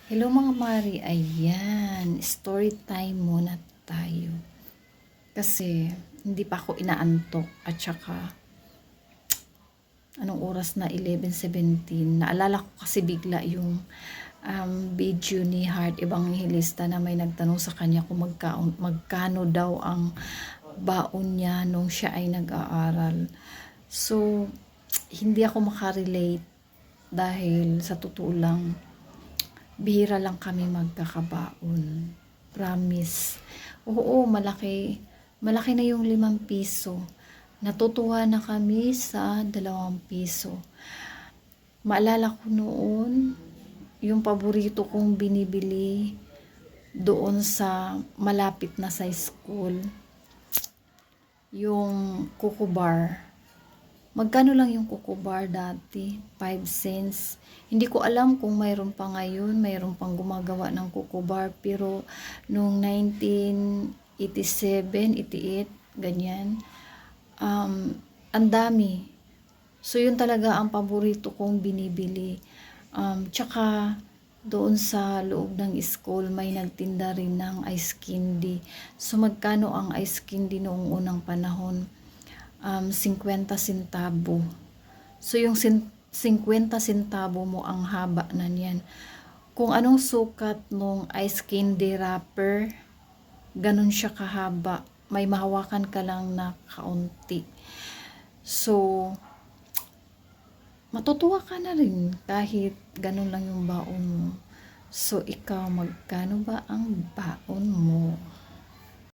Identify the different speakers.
Speaker 1: Hello mga Mari, ayan, story time muna tayo. Kasi hindi pa ako inaantok at saka anong oras na 11:17. Naalala ko kasi bigla yung video ni Heart Evangelista na may nagtanong sa kanya kung magkano daw ang baon niya nung siya ay nag-aaral. So, hindi ako makarelate dahil sa totoo lang bihira lang kami magkakabaon. Promise. Oo, malaki. Malaki na yung 5 piso. Natutuwa na kami sa 2 piso. Maalala ko noon, yung paborito kong binibili doon sa malapit na sa school, yung Coco Bar. Magkano lang yung Coco Bar dati? 5 cents. Hindi ko alam kung mayroon pa ngayon, mayroon pang gumagawa ng Coco Bar, pero noong 1987, 88, ganyan, ang dami. So, yun talaga ang paborito kong binibili. Tsaka, doon sa loob ng school, may nagtinda rin ng ice candy. So, magkano ang ice candy noong unang panahon? 50 centavo. So, yung 50 centavo mo ang haba na niyan. Kung anong sukat nung ice candy wrapper, ganun siya kahaba. May mahawakan ka lang na kaunti. So, matutuwa ka na rin kahit ganun lang yung baon mo. So, ikaw, magkano ba ang baon mo?